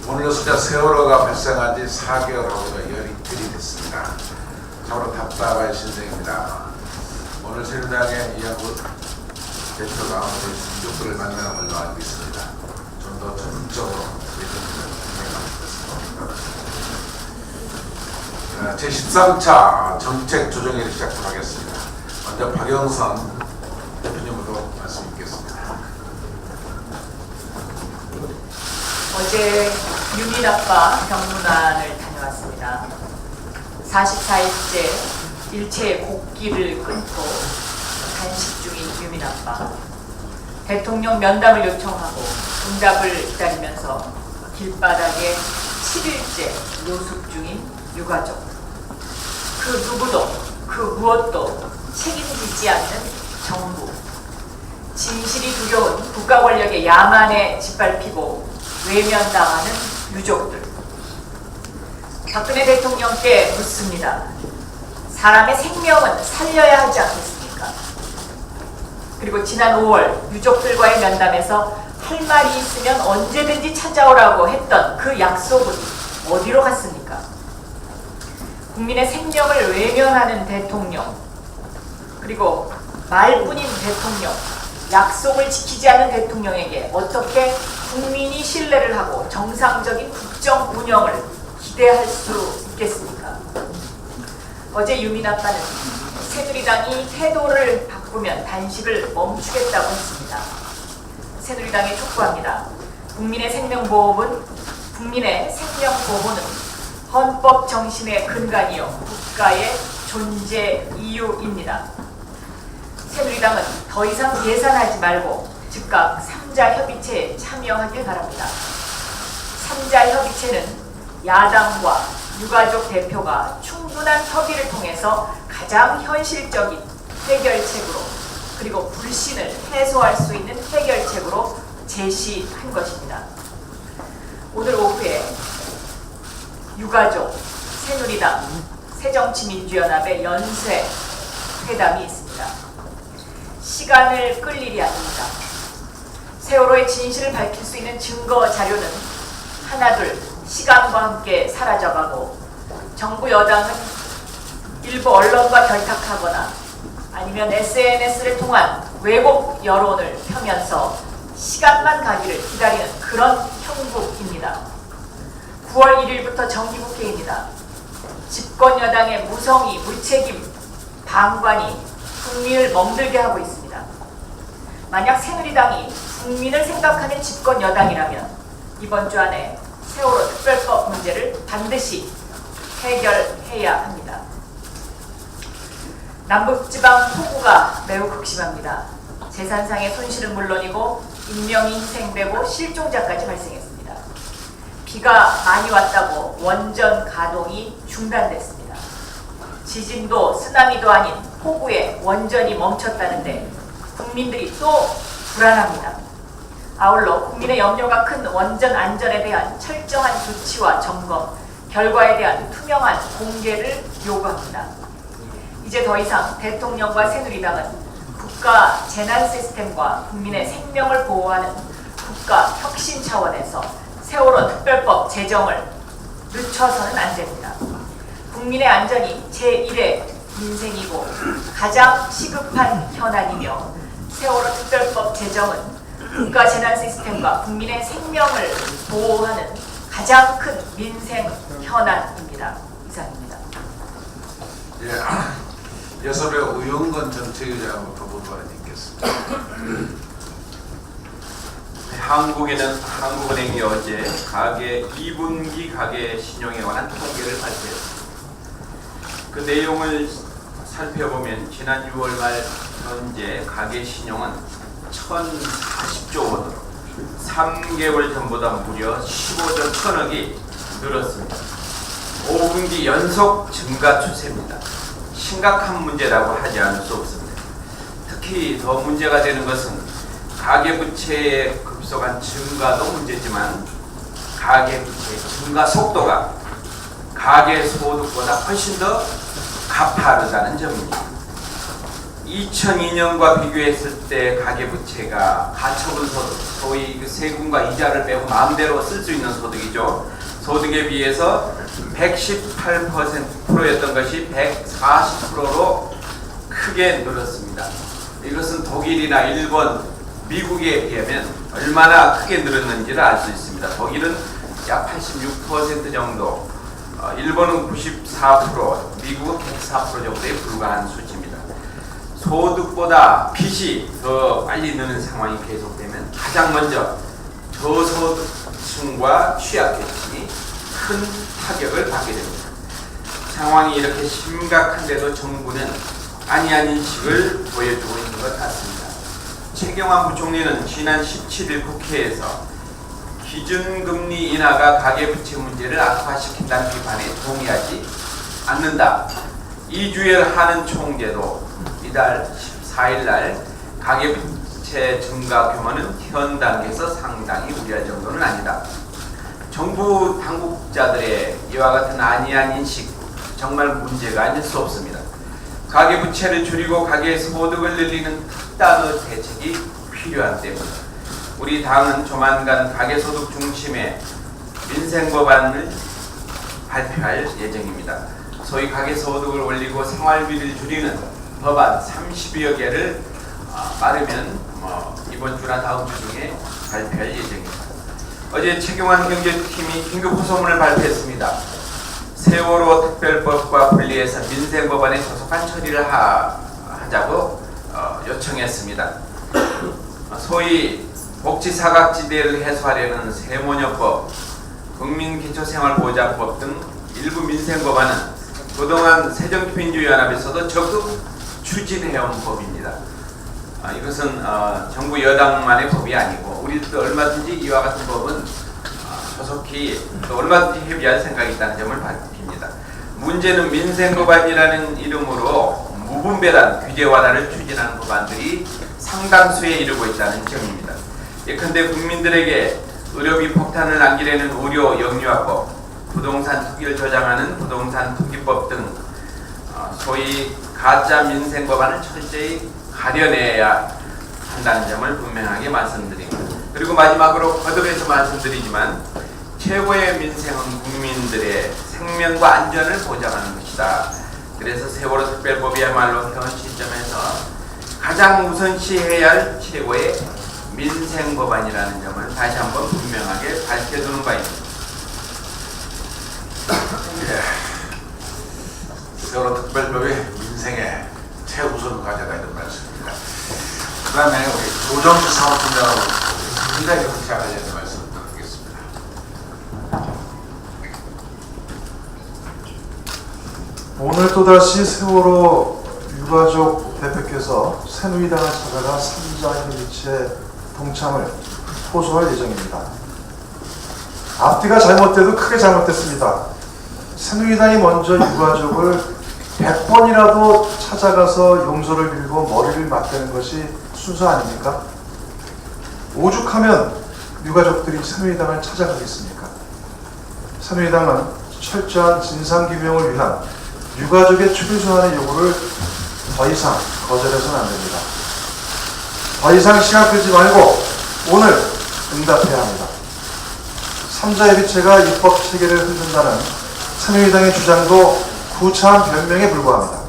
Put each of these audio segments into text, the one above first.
오늘로서야 세월호가 발생한 지 4개월하고가 열이 됐습니다. 참으로 답답한 신세입니다. 오늘 새누리당의 이양구 대표가 우리 유족들을 만나는 걸로 알고 있습니다. 좀 더 적극적으로 제13차 정책 조정회를 시작하도록 하겠습니다. 먼저 박영선 대표님으로 말씀 있겠습니다. 어제 유민 아빠 병문안을 다녀왔습니다. 44일째 일체의 곡기를 끊고 단식 중인 유민 아빠. 대통령 면담을 요청하고 응답을 기다리면서 길바닥에 7일째 노숙 중인 유가족. 그 누구도 그 무엇도 책임지지 않는 정부. 진실이 두려운 국가 권력의 야만에 짓밟히고 외면당하는 유족들. 박근혜 대통령께 묻습니다. 사람의 생명은 살려야 하지 않겠습니까? 그리고 지난 5월 유족들과의 면담에서 할 말이 있으면 언제든지 찾아오라고 했던 그 약속은 어디로 갔습니까? 국민의 생명을 외면하는 대통령, 그리고 말뿐인 대통령, 약속을 지키지 않는 대통령에게 어떻게 국민이 신뢰를 하고 정상적인 국정 운영을 기대할 수 있겠습니까? 어제 유민 아빠는 새누리당이 태도를 바꾸면 단식을 멈추겠다고 했습니다. 새누리당이 촉구합니다. 국민의 생명보호는 헌법 정신의 근간이요 국가의 존재 이유입니다. 새누리당은 더 이상 예산하지 말고 즉각 3자 협의체에 참여하길 바랍니다. 3자 협의체는 야당과 유가족 대표가 충분한 협의를 통해서 가장 현실적인 해결책으로, 그리고 불신을 해소할 수 있는 해결책으로 제시한 것입니다. 오늘 오후에 유가족, 새누리당, 새정치민주연합의 연쇄 회담이 있습니다. 시간을 끌 일이 아닙니다. 세월호의 진실을 밝힐 수 있는 증거 자료는 하나둘 시간과 함께 사라져가고, 정부 여당은 일부 언론과 결탁하거나 아니면 SNS를 통한 왜곡 여론을 펴면서 시간만 가기를 기다리는 그런 형국입니다. 9월 1일부터 정기국회입니다. 집권 여당의 무성의, 무책임, 방관이 국민을 멍들게 하고 있습니다. 만약 새누리당이 국민을 생각하는 집권 여당이라면 이번 주 안에 세월호 특별법 문제를 반드시 해결해야 합니다. 남북지방 폭우가 매우 극심합니다. 재산상의 손실은 물론이고 인명이 희생되고 실종자까지 발생했습니다. 비가 많이 왔다고 원전 가동이 중단됐습니다. 지진도 쓰나미도 아닌 폭우에 원전이 멈췄다는데 국민들이 또 불안합니다. 아울러 국민의 염려가 큰 원전 안전에 대한 철저한 조치와 점검, 결과에 대한 투명한 공개를 요구합니다. 이제 더 이상 대통령과 새누리당은 국가 재난 시스템과 국민의 생명을 보호하는 국가 혁신 차원에서 세월호 특별법 제정을 늦춰서는 안 됩니다. 국민의 안전이 제1의 민생이고 가장 시급한 현안이며, 세월호 특별법 제정은 국가 재난 시스템과 국민의 생명을 보호하는 가장 큰 민생 현안입니다. 이상입니다. 여섭의 우영건 정책위원장부터 문건을 읽겠습니다. 한국은행이 어제 가계 2분기 가계 신용에 관한 통계를 발표했습니다. 그 내용을 살펴보면 지난 6월 말 현재 가계 신용은 1,040조 원으로 3개월 전보다 무려 15조 1,000억이 늘었습니다. 5분기 연속 증가 추세입니다. 심각한 문제라고 하지 않을 수 없습니다. 특히 더 문제가 되는 것은 가계부채의 급속한 증가도 문제지만 가계부채의 증가 속도가 가계소득보다 훨씬 더 가파르다는 점입니다. 2002년과 비교했을 때 가계부채가 가처분 소득, 소위 그 세금과 이자를 빼고 마음대로 쓸 수 있는 소득이죠. 소득에 비해서 118%였던 것이 140%로 크게 늘었습니다. 이것은 독일이나 일본, 미국에 비하면 얼마나 크게 늘었는지를 알 수 있습니다. 독일은 약 86% 정도, 일본은 94%, 미국은 104% 정도에 불과한 수치입니다. 소득보다 빚이 더 빨리 느는 상황이 계속되면 가장 먼저 저소득층과 취약계층이 큰 타격을 받게 됩니다. 상황이 이렇게 심각한데도 정부는 아니한 인식을 보여주고 있는 것 같습니다. 최경환 부총리는 지난 17일 국회에서 기준금리 인하가 가계부채 문제를 악화시킨다는 비판에 동의하지 않는다. 이주열 하는 총재도 이달 14일 날 가계부채 증가 규모는 현 단계에서 상당히 우려할 정도는 아니다. 정부 당국자들의 이와 같은 아니한 인식 정말 문제가 아닐 수 없습니다. 가계부채를 줄이고 가계 소득을 늘리는 특단의 대책이 필요한 때문에 우리 당은 조만간 가계소득 중심의 민생법안을 발표할 예정입니다. 소위 가계소득을 올리고 생활비를 줄이는 법안 30여 개를 빠르면 이번 주나 다음 주 중에 발표할 예정입니다. 어제 최경환 경제팀이 긴급 호소문을 발표했습니다. 세월호 특별법과 분리해서 민생법안에 조속한 처리를 하자고 요청했습니다. 소위 복지사각지대를 해소하려는 세모녀법, 국민기초생활보장법 등 일부 민생법안은 그동안 새정치민주연합에서도 적극 추진해온 법입니다. 이것은 정부 여당만의 법이 아니고 우리도 얼마든지 이와 같은 법은 조속히 또 얼마든지 협의할 생각이 있다는 점을 밝힙니다. 문제는 민생법안이라는 이름으로 무분별한 규제 완화를 추진하는 법안들이 상당수에 이르고 있다는 점입니다. 예컨대 국민들에게 의료비 폭탄을 남기려는 의료 영유아법, 부동산 투기를 조장하는 부동산 투기법 등 소위 가짜 민생 법안을 철저히 가려내야 한다는 점을 분명하게 말씀드립니다. 그리고 마지막으로 거듭해서 말씀드리지만 최고의 민생은 국민들의 생명과 안전을 보장하는 것이다. 그래서 세월호 특별법이야말로 현 시점에서 가장 우선시해야 할 최고의 민생 법안이라는 점을 다시 한번 분명하게 밝혀두는 바입니다. 세월호 특별법이 민생의 최우선 과제다 이런 말씀입니다. 그 다음에 우리 조정치 사업팀장하고 굉장히 시작하려는 말씀 드리겠습니다. 오늘 또다시 세월호 유가족 대표께서 새누리당을 찾아가 3자 협의체에 동참을 호소할 예정입니다. 앞뒤가 잘못돼도 크게 잘못됐습니다. 새누리당이 먼저 유가족을 100번이라도 찾아가서 용서를 빌고 머리를 맞대는 것이 순서 아닙니까? 오죽하면 유가족들이 새누리당을 찾아가겠습니까? 새누리당은 철저한 진상규명을 위한 유가족의 최소한의 요구를 더 이상 거절해서는 안 됩니다. 더 이상 시간 끌지 말고 오늘 응답해야 합니다. 3자 협의체가 입법 체계를 흔든다는 새누리당의 주장도 구차한 변명에 불과합니다.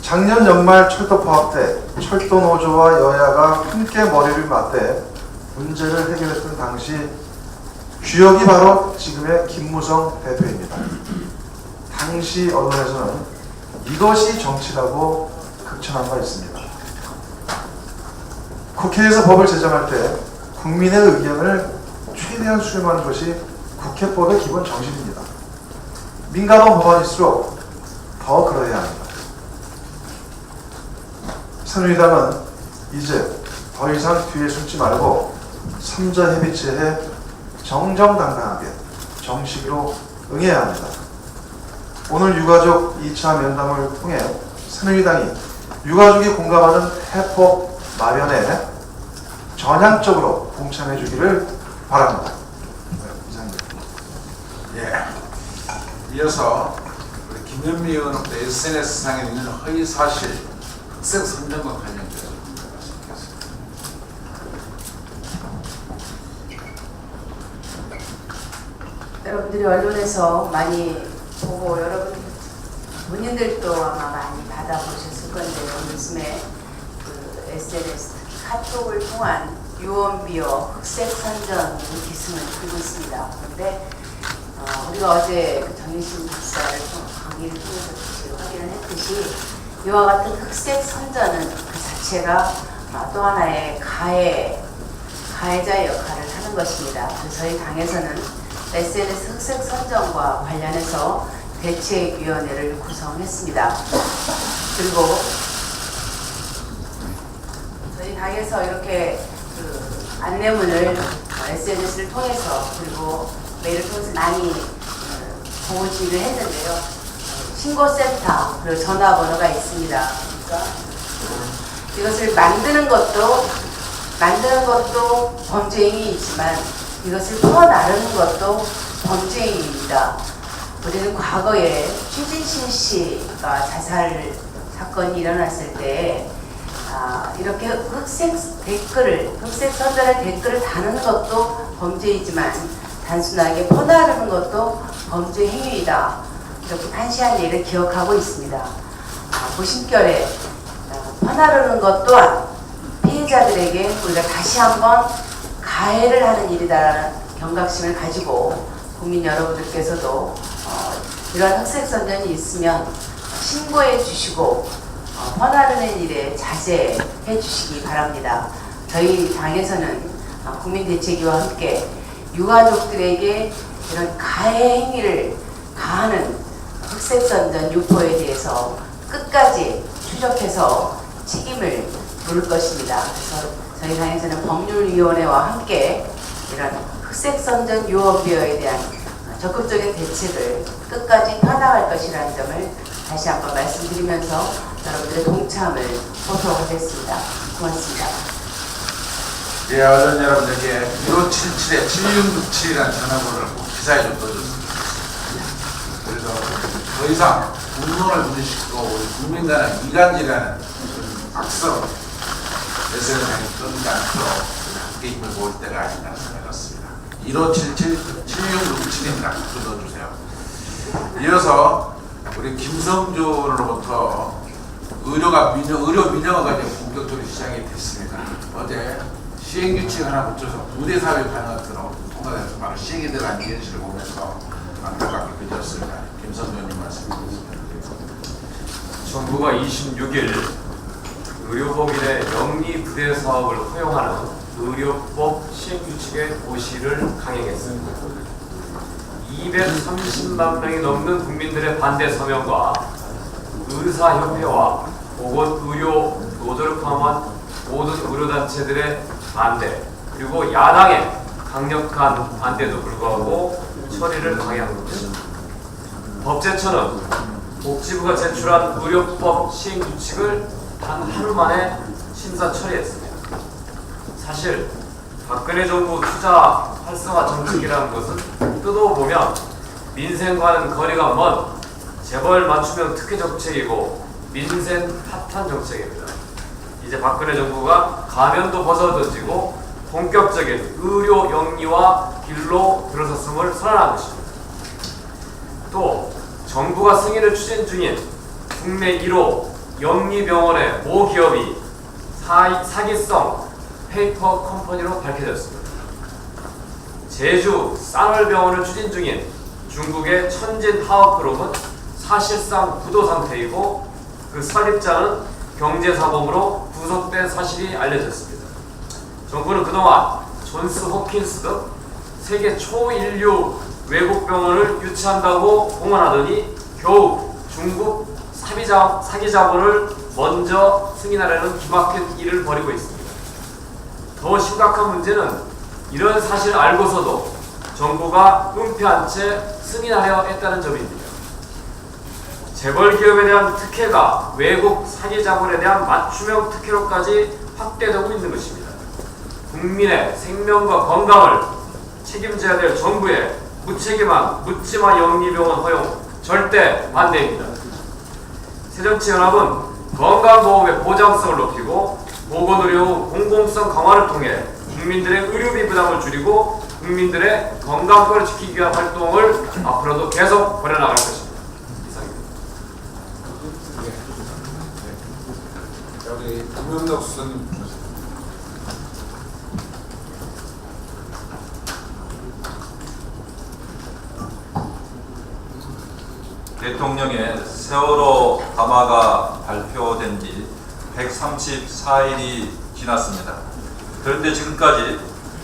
작년 연말 철도 파업 때 철도 노조와 여야가 함께 머리를 맞대 문제를 해결했던 당시 주역이 바로 지금의 김무성 대표입니다. 당시 언론에서는 이것이 정치라고 극찬한 바 있습니다. 국회에서 법을 제정할 때 국민의 의견을 최대한 수렴하는 것이 국회법의 기본 정신입니다. 민감한 법안일수록 더 그러해야 합니다. 새누리당은 이제 더 이상 뒤에 숨지 말고 3자 협의체에 정정당당하게 정식으로 응해야 합니다. 오늘 유가족 2차 면담을 통해 새누리당이 유가족이 공감하는 해법 마련에 전향적으로 동참해 주기를 바랍니다. 이상입니다. 예. 이어서 우리 김현미 의원의 SNS상에 있는 허위 사실 흑색 선정과 관련돼서 말씀드리겠습니다. 여러분들이 언론에서 많이 보고 여러분 본인들도 아마 많이 받아보셨을 건데요. 요즘에 그 SNS 카톡을 통한 유언비어 흑색 선전이 기승을 부리고 있습니다. 그런데 우리가 어제 그 정의신 박사를 강의를 통해서 확인을 했듯이 이와 같은 흑색 선전은 그 자체가 또 하나의 가해자의 역할을 하는 것입니다. 그래서 저희 당에서는 SNS 흑색 선전과 관련해서 대책위원회를 구성했습니다. 그리고 저희 당에서 이렇게 그 안내문을 SNS를 통해서 그리고 메일을 통해서 많이 공지를 했는데요. 신고센터 그리고 전화번호가 있습니다. 그러니까 이것을 만드는 것도 범죄 행위이지만 이것을 퍼나르는 것도 범죄 행위입니다. 우리는 과거에 최진실 씨가 자살 사건이 일어났을 때 이렇게 흑색 선전의 댓글을 다는 것도 범죄이지만 단순하게 퍼나르는 것도 범죄 행위이다. 이렇게 판시한 예를 기억하고 있습니다. 고심결에 퍼나르는 것 또한 피해자들에게 우리가 다시 한번 가해를 하는 일이다라는 경각심을 가지고 국민 여러분들께서도 이러한 흑색 선전이 있으면 신고해 주시고 퍼나르는 일에 자제해 주시기 바랍니다. 저희 당에서는 국민대책위와 함께 유가족들에게 이런 가해 행위를 가하는 흑색 선전 유포에 대해서 끝까지 추적해서 책임을 물을 것입니다. 그래서 저희 당에서는 법률위원회와 함께 이런 흑색 선전 유언비어에 대한 적극적인 대책을 끝까지 펴나갈 것이라는 점을 다시 한번 말씀드리면서 여러분들의 동참을 호소하겠습니다. 고맙습니다. 예, 언론 여러분들께 1577에 7667이라는 전화번호를 꼭 기사에 좀 넣어줬습니다. 그래서 더 이상 분노를 분리시키고 우리 국민 간의 이간질하는 악성 SNS에 끊지 않도록 함께 힘을 모을 때가 아닌가 생각했습니다. 1577 7667입니다. 좀 넣어주세요. 이어서 우리 김성준으로부터 의료 민영화가 이제 본격적으로 시작이 됐습니다. 어제 시행규칙 하나 붙여서 부대사회 가능하도록 통과돼서 바로 시행이 들어간 현실을 보면서 안타깝게 그쳤습니다. 김성준님 말씀드리겠습니다. 정부가 26일 의료법인의 영리 부대 사업을 허용하는 의료법 시행규칙의 고시를 강행했습니다. 230만 명이 넘는 국민들의 반대 서명과 의사협회와 보건의료 노조를 포함한 모든 의료단체들의 반대 그리고 야당의 강력한 반대에도 불구하고 처리를 강행한 것입니다. 법제처는 복지부가 제출한 의료법 시행규칙을 단 하루 만에 심사 처리했습니다. 사실 박근혜 정부 투자 활성화 정책이라는 것은 뜯어보면 민생과는 거리가 먼 재벌 맞춤형 특혜 정책이고 민생 파탄 정책입니다. 이제 박근혜 정부가 가면도 벗어던지고 본격적인 의료 영리화 길로 들어섰음을 선언한 것입니다. 또 정부가 승인을 추진 중인 국내 1호 영리병원의 모 기업이 사기성 페이퍼 컴퍼니로 밝혀졌습니다. 제주 쌍월병원을 추진 중인 중국의 천진 하업그룹은 사실상 부도 상태이고 그 설립자는 경제사범으로 구속된 사실이 알려졌습니다. 정부는 그동안 존스 홉킨스 등 세계 초인류 외국 병원을 유치한다고 공언하더니 겨우 중국 사기 자본을 먼저 승인하려는 기막힌 일을 벌이고 있습니다. 더 심각한 문제는 이런 사실을 알고서도 정부가 은폐한 채 승인하려 했다는 점입니다. 재벌 기업에 대한 특혜가 외국 사기 자본에 대한 맞춤형 특혜로까지 확대되고 있는 것입니다. 국민의 생명과 건강을 책임져야 될 정부의 무책임한 묻지마 영리병원 허용 절대 반대입니다. 새정치연합은 건강보험의 보장성을 높이고 보건의료 공공성 강화를 통해 국민들의 의료비 부담을 줄이고 국민들의 건강권을 지키기 위한 활동을 앞으로도 계속 벌여나갈 것입니다. 이상입니다. 자, 우리 김명덕 수석님. 대통령의 세월호 담화가 발표된 지 134일이 지났습니다. 그런데 지금까지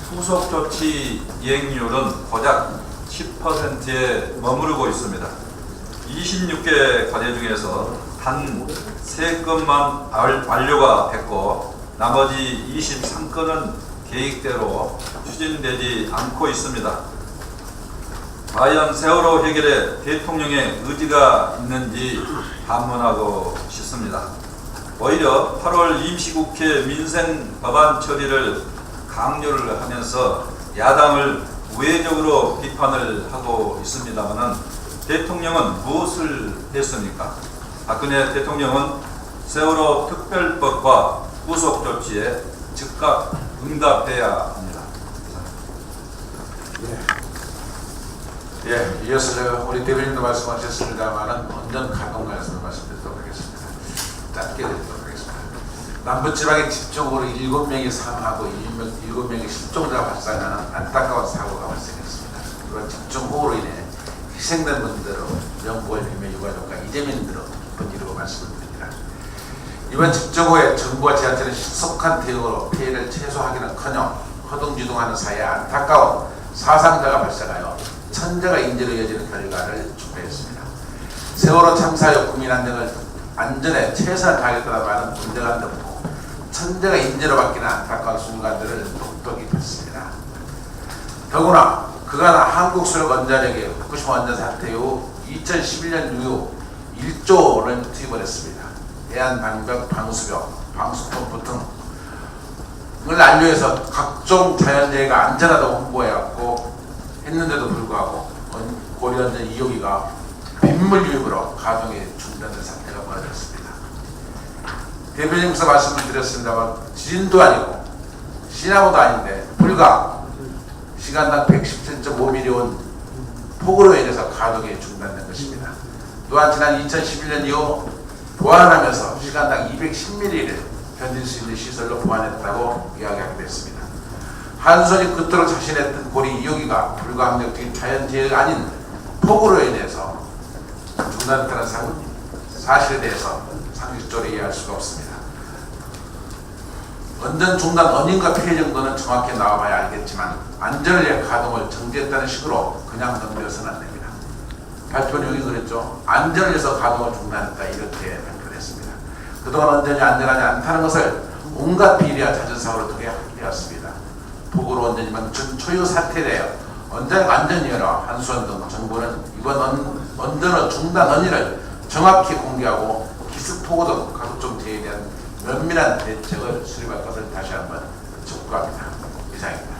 후속 조치 이행률은 고작 10%에 머무르고 있습니다. 26개 과제 중에서 단 3건만 완료가 됐고 나머지 23건은 계획대로 추진되지 않고 있습니다. 과연 세월호 해결에 대통령의 의지가 있는지 반문하고 싶습니다. 오히려 8월 임시국회 민생 법안 처리를 강요를 하면서 야당을 우회적으로 비판을 하고 있습니다만 대통령은 무엇을 했습니까? 박근혜 대통령은 세월호 특별법과 후속 조치에 즉각 응답해야 합니다. 예, 이어서 우리 대변인도 말씀하셨습니다만은 원전 가동 관련해서 말씀드리도록 하겠습니다. 짧게 드리도록 하겠습니다. 남부지방에 집중으로 7명이 사망하고 7명의 실종자가 발생하는 안타까운 사고가 발생했습니다. 이런 집중호우로 인해 희생된 분들로 명복을 빌며 유가족과 이재민들로 번지르고 말씀을 드립니다. 이번 집중호우에 정부와 지자체는 신속한 대응으로 피해를 최소화하기는커녕 허둥지둥하는 사이에 안타까운 사상자가 발생하여 천재가 인재로 이어지는 결과를 초래했습니다. 세월호 참사여 국민 안전에 최선을 다하겠다는 말은 문제가 덮고 천재가 인재로 바뀌는 안타까운 순간들을 똑똑히 봤습니다. 더구나 그간 한국수력원자력의 후쿠시마 원전 사태 이후 2011년 이후 1조 원을 투입을 했습니다. 해안방벽, 방수벽, 방수펌프 등을 안료해서 각종 자연재해가 안전하다고 홍보해왔고 했는데도 불구하고 고리원전 2호기가 빗물 유입으로 가동이 중단된 사태가 벌어졌습니다. 대표님께서 말씀을 드렸습니다만 지진도 아니고 시나모도 아닌데 불과 시간당 117.5mm 온 폭우로 인해서 가동이 중단된 것입니다. 또한 지난 2011년 이후 보완하면서 시간당 210mm를 견딜 수 있는 시설로 보완했다고 이야기하게 됐습니다. 한손이 그토록 자신했던 고리 2호기가 불가항력적인 자연재해가 아닌 폭우로 인해서 중단됐다는 사실에 대해서 상식적으로 이해할 수가 없습니다. 원전 중단 원인과 피해 정도는 정확히 나와봐야 알겠지만 안전을 위해 가동을 정지했다는 식으로 그냥 넘겨서는 안 됩니다. 발표 내용이 그랬죠. 안전을 위해서 가동을 중단했다 이렇게 발표를 했습니다. 그동안 원전이 안전하지 않다는 것을 온갖 비리와 잦은 사고를 통해 확인되었습니다. 폭우로 원전이면 초유 사태에 대해 원전 안전위원회와 한수원 등 정부는 이번 원전 중단 원인을 정확히 공개하고 기습폭우 등 각종 재해에 대한 면밀한 대책을 수립할 것을 다시 한번 촉구합니다. 이상입니다.